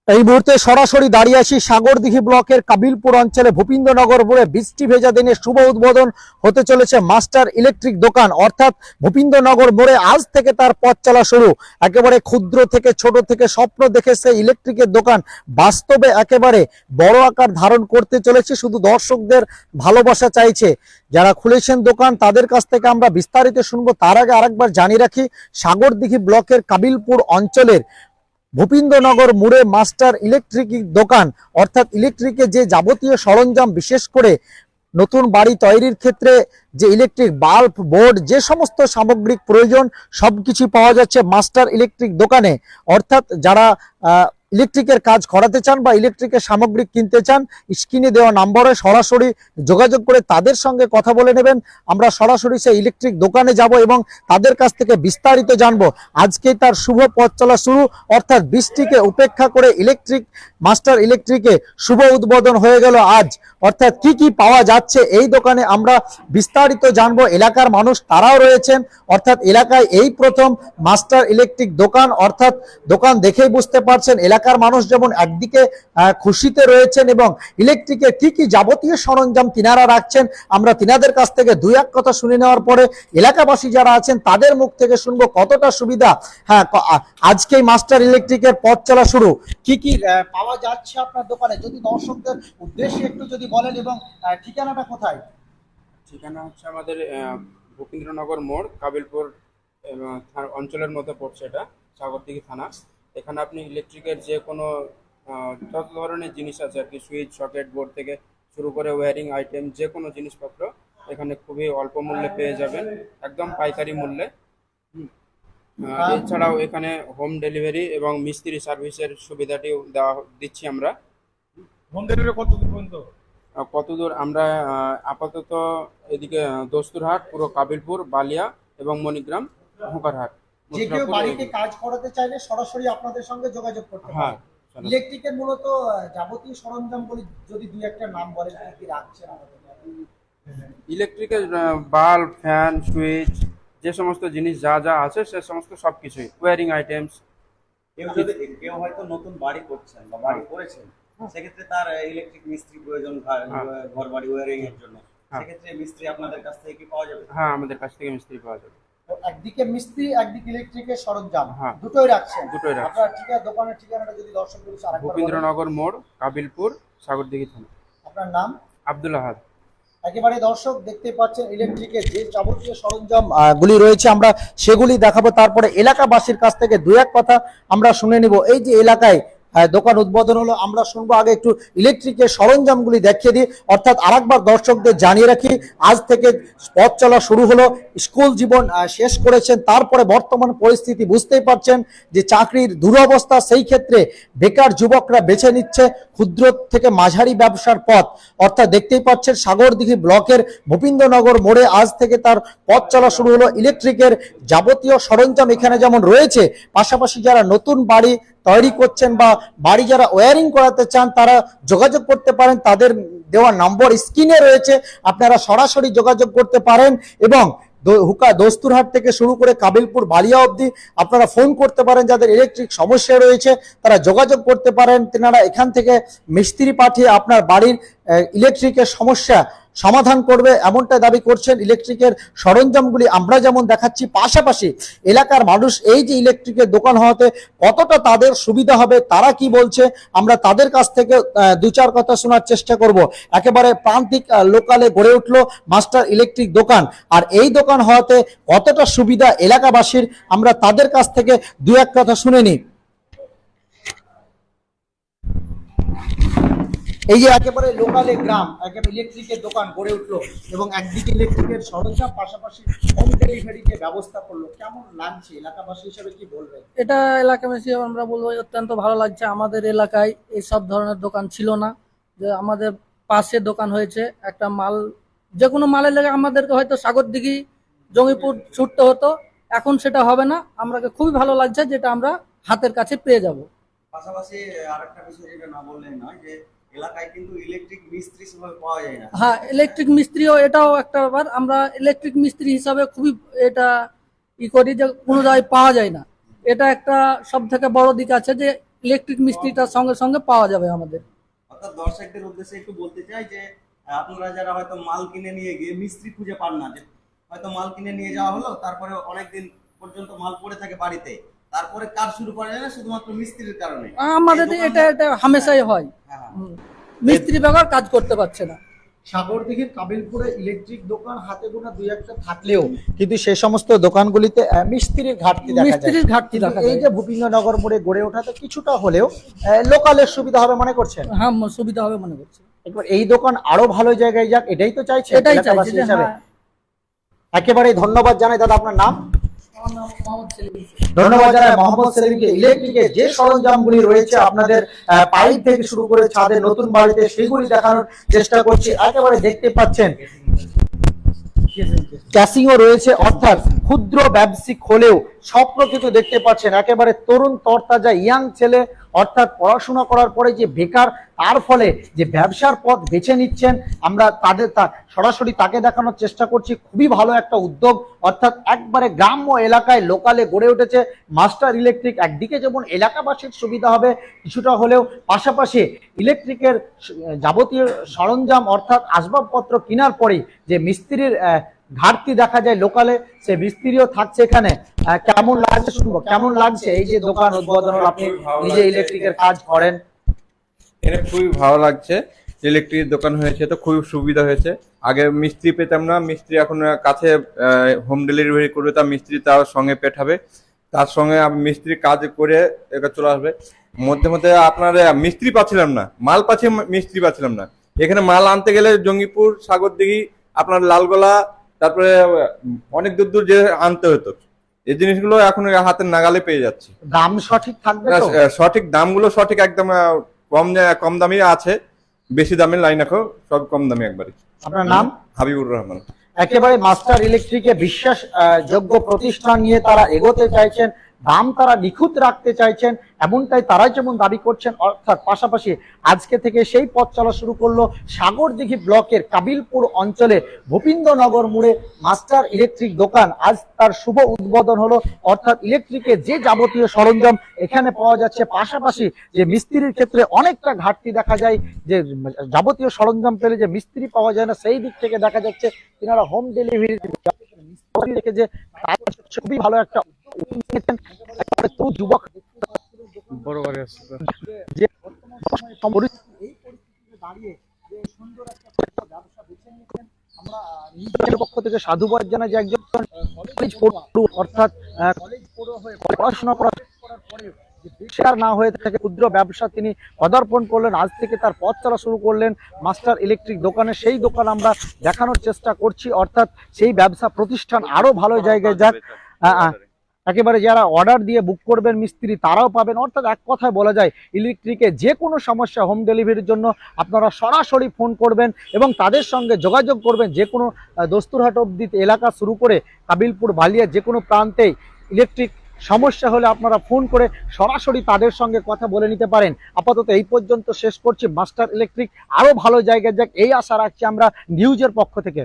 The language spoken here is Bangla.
এই মুহূর্তে সরাসরি দাঁড়িয়ে আছি সাগরদিঘি ব্লকের কাবিলপুর অঞ্চলে ভূপেন্দ্রনগর মোড়ে বৃষ্টি ভেজা দিনে শুভ উদ্বোধন হতে চলেছে মাস্টার ইলেকট্রিক দোকান। অর্থাৎ ভূপেন্দ্রনগর মোড়ে আজ থেকে তার পথ চলা শুরু। একেবারে ক্ষুদ্র থেকে ছোট থেকে স্বপ্ন দেখেছে ইলেকট্রিকের দোকান বাস্তবে একেবারে বড় আকার ধারণ করতে চলেছে। শুধু দর্শকদের ভালোবাসা চাইছে। যারা খুলেছেন দোকান তাদের কাছ থেকে আমরা বিস্তারিত শুনবো। তার আগে আরেকবার জানিয়ে রাখি, সাগরদিঘি ব্লকের কাবিলপুর অঞ্চলের ভূপেন্দ্রনগর মোড়ে মাস্টার ইলেকট্রিক দোকান, অর্থাৎ ইলেকট্রিকের যে যাবতীয় সরঞ্জাম, বিশেষ করে নতুন বাড়ি তৈরির ক্ষেত্রে যে ইলেকট্রিক বাল্ব, বোর্ড, যে সমস্ত সামগ্রিক প্রয়োজন সবকিছু পাওয়া যাচ্ছে মাস্টার ইলেকট্রিক দোকানে। অর্থাৎ যারা ইলেকট্রিকের কাজ করাতে চান বা ইলেকট্রিকের সামগ্রী কিনতে চান, স্ক্রিনে দেওয়া নম্বরে সরাসরি যোগাযোগ করে তাদের সঙ্গে কথা বলে নেবেন। আমরা সরাসরি সেই ইলেকট্রিক দোকানে যাব এবং তাদের কাছ থেকে বিস্তারিত জানবো। আজকে তার শুভ পথ চলা শুরু, অর্থাৎ বৃষ্টিকে উপেক্ষা করে মাস্টার ইলেকট্রিকে শুভ উদ্বোধন হয়ে গেল আজ। অর্থাৎ কি কি পাওয়া যাচ্ছে এই দোকানে আমরা বিস্তারিত জানবো। এলাকার মানুষ তারাও রয়েছেন, অর্থাৎ এলাকায় এই প্রথম মাস্টার ইলেকট্রিক দোকান। অর্থাৎ দোকান দেখেই বুঝতে পারছেন এলাকার মানুষ যেমন একদিকে খুশিতে রয়েছেন এবং ইলেকট্রিকের কি কি যাবতীয় সরঞ্জাম তিনারা রাখছেন। আমরা তিনাদের কাছ থেকে দুই এক কথা শুনে নেওয়ার পরে এলাকাবাসী যারা আছেন তাদের মুখ থেকে শুনবো কতটা সুবিধা। হ্যাঁ, আজকেই মাস্টার ইলেকট্রিকের পথ চলা শুরু। কি কি পাওয়া যাচ্ছে আপনার দোকানে যদি দর্শকদের উদ্দেশ্যে একটু যদি বলেন, এবং ঠিকানাটা কোথায়? ঠিকানা হচ্ছে আমাদের ভূপেন্দ্রনগর মোড়, কাবিলপুর অঞ্চলের মধ্যে পড়ছে এটা, সাগরদিঘি থানা। এখানে আপনি ইলেকট্রিকের যে কোনো যত ধরনের জিনিস আছে আর কি, সুইচ, সকেট, বোর্ড থেকে শুরু করে ওয়্যারিং আইটেম, যে কোনো জিনিসপত্র এখানে খুবই অল্প মূল্যে পেয়ে যাবেন, একদম পাইকারি মূল্যে। এছাড়াও এখানে হোম ডেলিভারি এবং মিস্ত্রি সার্ভিসের সুবিধাটিও দিচ্ছি আমরা। হোম ডেলিভারি কতদূর আমরা আপাতত এদিকে দস্তুরহাট, পুরো কাবিলপুর, বালিয়া এবং মণিগ্রাম, হোকারহাট। যে কেউ বাড়িতে কাজ করাতে চাইলে সরাসরি আপনাদের সঙ্গে যোগাযোগ করতে পারে। ইলেকট্রিকের মূলত যাবতীয় সরঞ্জামগুলি যদি দুই একটা নাম বলেন কি কি রাখছেন আমাদের? ইলেকট্রিকের বাল্ব, ফ্যান, সুইচ, যে সমস্ত জিনিস যা যা আছে সে সমস্ত সবকিছুই, ওয়্যারিং আইটেমস। কেউ হয়তো নতুন বাড়ি করছেন বা বাড়ি করেছেন, সেক্ষেত্রে তার ইলেকট্রিক মিস্ত্রি প্রয়োজন ঘর বাড়ি ওয়্যারিং এর জন্য, সেক্ষেত্রে মিস্ত্রি আপনাদের কাছ থেকে কি পাওয়া যাবে? হ্যাঁ, আমাদের কাছ থেকে মিস্ত্রি পাওয়া যাবে। একদিকে মিস্ত্রি, একদিকে ইলেকট্রিকের সরঞ্জাম, দুটোই রাখছেন? দুটোই রাখছেন। আপনার দোকানের ঠিকানাটা যদি দর্শকদের আরেকবার বলেন। ভূপেন্দ্রনগর মোড়, কাবিলপুর, সাগরদিঘি থানা। আপনার নাম? আব্দুল আহাদ। একেবারে দর্শক দেখতে পাচ্ছেন ইলেকট্রিকের যে যাবতীয় সরঞ্জাম গুলি রয়েছে, আমরা সেগুলি দেখাবো। তারপরে এলাকাবাসীর কাছ থেকে দুই এক কথা আমরা শুনে নিব। এই যে এলাকায় দোকান উদ্বোধন হলো, আমরা শুনবো। আগে একটু ইলেকট্রিকের সরঞ্জামগুলি দেখিয়ে দিই। অর্থাৎ আরেকবার দর্শকদের জানিয়ে রাখি, আজ থেকে পথ চলা শুরু হলো। স্কুল জীবন শেষ করেছেন, তারপরে বর্তমান পরিস্থিতি বুঝতেই পারছেন যে চাকরির দুরবস্থা, সেই ক্ষেত্রে বেকার যুবকরা বেছে নিচ্ছে ক্ষুদ্র থেকে মাঝারি ব্যবসার পথ। অর্থাৎ দেখতেই পাচ্ছেন সাগরদিঘি ব্লকের ভূপেন্দ্রনগর মোড়ে আজ থেকে তার পথ চলা শুরু হলো। ইলেকট্রিকের যাবতীয় সরঞ্জাম এখানে যেমন রয়েছে, পাশাপাশি যারা নতুন বাড়ি তৈরি করছেন বা বাড়ি যারা ওয়্যারিং করাতে চান তারা যোগাযোগ করতে পারেন। তাদের দেওয়া নম্বর স্ক্রিনে রয়েছে, আপনারা সরাসরি যোগাযোগ করতে পারেন। এবং দস্তুরহাট থেকে শুরু করে কাবিলপুর, বালিয়া অবধি আপনারা ফোন করতে পারেন। যাদের ইলেকট্রিক সমস্যা রয়েছে তারা যোগাযোগ করতে পারেন। তেনারা এখান থেকে মিস্ত্রি পাঠিয়ে আপনার বাড়ির ইলেকট্রিকের সমস্যা সমাধান করবে, এমনটা দাবি করছেন। ইলেকট্রিকের সরঞ্জামগুলি আমরা যেমন দেখাচ্ছি, পাশাপাশি এলাকার মানুষ এই যে ইলেকট্রিকের দোকান হওয়াতে কতটা তাদের সুবিধা হবে তারা কি বলছে আমরা তাদের কাছ থেকে দু চার কথা শোনার চেষ্টা করব। একেবারে প্রান্তিক লোকালে গড়ে উঠলো মাস্টার ইলেকট্রিক দোকান, আর এই দোকান হওয়াতে কতটা সুবিধা এলাকাবাসীর আমরা তাদের কাছ থেকে দু এক কথা শুনে নিই। এই যে একেবারে লোকালে গ্রাম, একেবারে ইলেকট্রিকের দোকান গড়ে উঠলো এবং একদিকে ইলেকট্রিকের সরঞ্জাম, পাশাপাশি হোম ডেলিভারির ব্যবস্থা করলো। কেমন লাগছে এলাকাবাসী হিসেবে, কি বলবেন? এটা এলাকাবাসী আমরা বলবো অত্যন্ত ভালো লাগছে। আমাদের এলাকায় এইসব ধরনের দোকান ছিল না, যে আমাদের পাশে দোকান হয়েছে। একটা মাল, যে কোনো মালের লেগে আমাদেরকে হয়তো সাগরদিঘি, জঙ্গিপুর ছুটতে হতো, এখন সেটা হবে না। আমাকে খুবই ভালো লাগছে যেটা আমরা হাতের কাছে পেয়ে যাব। পাশাপাশি আরেকটা বিষয় যেটা না বললেই নয়, যে এলাকায় কিন্তু ইলেকট্রিক মিস্ত্রি সেভাবে পাওয়া যায় না। হ্যাঁ, ইলেকট্রিক মিস্ত্রিও, এটাও একটা ব্যাপার। আমরা ইলেকট্রিক মিস্ত্রি হিসাবে খুবই এটা করি যে কোনো জায়গায় পাওয়া যায় না। এটা একটা সব থেকে বড় দিক আছে যে ইলেকট্রিক মিস্ত্রিটার সঙ্গে সঙ্গে পাওয়া যাবে আমাদের। অর্থাৎ দর্শকদের উদ্দেশ্যে একটু বলতে চাই যে আপনারা যারা হয়তো মাল কিনে নিয়ে গিয়ে মিস্ত্রি খুঁজে পান না, যে হয়তো মাল কিনে নিয়ে যাওয়া হলো, তারপরে অনেকদিন পর্যন্ত মাল পড়ে থাকে বাড়িতে, তারপরে কাজ শুরু করা যায় না শুধুমাত্র মিস্ত্রির কারণে। আমাদের এই এটা এটা হামেশাই হয়, হ্যাঁ, মিস্ত্রি বেকার কাজ করতে পারছে না। সাগরদিঘির কাবিলপুরে ইলেকট্রিক দোকান হাতে গোনা দুই একটা থাকলেও কিন্তু সেই সমস্ত দোকানগুলিতে মিস্ত্রির ঘাটতি দেখা যায়। মিস্ত্রির ঘাটতি কিন্তু দেখা এই যায়। যে ভূপিন্দ্রনগর মোড়ে গড়ে ওঠাতে কিছুটা হলেও লোকালের সুবিধা হবে মনে করছেন? হ্যাঁ, সুবিধা হবে মনে করছি। একবার এই দোকান আরো ভালো জায়গায় যাক, এটাই তো চাইছে এটাই চাইছে এলাকাবাসী যে হিসাবে। হ্যাঁ। একেবারে ধন্যবাদ জানাই দাদা, আপনার নাম? আমার নাম মোহাম্মদ সেলিম। ধন্যবাদ জানাই মোহাম্মদ সেলিমকে। ইলেকট্রিকের যে সরঞ্জামগুলি রয়েছে আপনাদের পাইপ থেকে শুরু করে ছাদের নতুন বাড়িতে, সেগুলি দেখানোর চেষ্টা করছি। একেবারে দেখতে পাচ্ছেন ক্যাসিংও রয়েছে, অর্থাৎ ক্ষুদ্র ব্যবসায়িক হলেও স্বপ্ন কিন্তু দেখতে পাচ্ছেন। একেবারে তরুণ তরতাজা ইয়াং ছেলে, অর্থাৎ পড়াশোনা করার পরে যে বেকার, তার ফলে যে ব্যবসার পথ বেছে নিচ্ছেন, আমরা সরাসরি তাকে দেখানোর চেষ্টা করছি। খুবই ভালো একটা উদ্যোগ, অর্থাৎ একবারে গ্রাম্য এলাকায় লোকালে গড়ে উঠেছে মাস্টার ইলেকট্রিক। একদিকে যেমন এলাকাবাসীর সুবিধা হবে কিছুটা হলেও, পাশাপাশি ইলেকট্রিকের যাবতীয় সরঞ্জাম অর্থাৎ আসবাবপত্র কেনার পরেই যে মিস্ত্রির ঘাটতি দেখা যায় লোকালে, সে মিস্ত্রিও থাকছে এখানে। কেমন লাগছে শুনবো, কেমন লাগছে এই যে দোকান উদ্বোধন হলো, আপনি নিজে ইলেকট্রিকের কাজ করেন? এটা খুবই ভালো লাগছে, ইলেকট্রিক দোকান হয়েছে তো খুবই সুবিধা হয়েছে। আগে মিস্ত্রি পেতাম না, মিস্ত্রি এখন কাছে হোম ডেলিভারি করবে, তার মিস্ত্রি তার সঙ্গে পেঠাবে, তার সঙ্গে মিস্ত্রি কাজ করে এটা চলে আসবে। মধ্যে মধ্যে আপনার মিস্ত্রি পাচ্ছিলাম না, মাল পাচ্ছি, মিস্ত্রি পাচ্ছিলাম না। এখানে মাল আনতে গেলে জঙ্গিপুর, সাগরদিঘি, আপনার লালগোলা, তারপরে অনেক দূর দূর যে আনতে হতো। এই জিনিসগুলো এখন হাতের নাগালে পেয়ে যাচ্ছে। দাম সঠিক থাকবে তো? সঠিক দামগুলো সঠিক একদম কম দামি আছে, বেশি দামের লাইন রাখো, সব কম দামি একবারে। আপনার নাম? হাবিবুর রহমান। একেবারে মাস্টার ইলেকট্রিকে বিশ্বাস যোগ্য প্রতিষ্ঠান নিয়ে তারা এগোতে চাইছেন, দাম তারা নিখুঁত রাখতে চাইছেন, এমনটাই তারাই যেমন দাবি করছেন। অর্থাৎ পাশাপাশি আজকে থেকে সেই পথ চলা শুরু করলো সাগরদিঘি ব্লকের কাবিলপুর অঞ্চলে ভূপিন্দ্রনগর মোড়ে মাস্টার ইলেকট্রিক দোকান। আজ তার শুভ উদ্বোধন হলো, অর্থাৎ ইলেকট্রিকের যে যাবতীয় সরঞ্জাম এখানে পাওয়া যাচ্ছে। পাশাপাশি যে মিস্ত্রির ক্ষেত্রে অনেকটা ঘাটতি দেখা যায়, যে যাবতীয় সরঞ্জাম পেলে যে মিস্ত্রি পাওয়া যায় না, সেই দিক থেকে দেখা যাচ্ছে তিনারা হোম ডেলিভারি রেখে যে খুবই ভালো একটা যুবক যে দাঁড়িয়ে যে সুন্দর একটা ব্যবসা বেছে নিচ্ছেন, আমরা নিজের পক্ষ থেকে সাধুবাদ জানাই যে একজন কলেজ পড়ুয়া, অর্থাৎ কলেজ পড়ুয়া হয়ে পড়াশোনা করার পরে বেকার না হয়ে থাকে, ক্ষুদ্র ব্যবসা তিনি পদার্পণ করলেন। আজ থেকে তার পথ চলা শুরু করলেন মাস্টার ইলেকট্রিক দোকানে। সেই দোকান আমরা দেখানোর চেষ্টা করছি, অর্থাৎ সেই ব্যবসা প্রতিষ্ঠান আরো ভালো জায়গায় যাক। একেবারে যারা অর্ডার দিয়ে বুক করবেন মিস্ত্রি, তারাও পাবেন। অর্থাৎ এক কথায় বলা যায় ইলেকট্রিকে যে কোনো সমস্যা হোম ডেলিভারির জন্য আপনারা সরাসরি ফোন করবেন এবং তাদের সঙ্গে যোগাযোগ করবেন। যে কোনো দস্তুরহাট অবধি এলাকা শুরু করে কাবিলপুর, বালিয়া, যে কোনো প্রান্তেই ইলেকট্রিক সমস্যা হলে আপনারা ফোন করে সরাসরি তাদের সঙ্গে কথা বলে নিতে পারেন। আপাতত এই পর্যন্ত শেষ করছি। মাস্টার ইলেকট্রিক আরো ভালো জায়গায় যাক, এই আশা রাখছি আমরা নিউজের পক্ষ থেকে।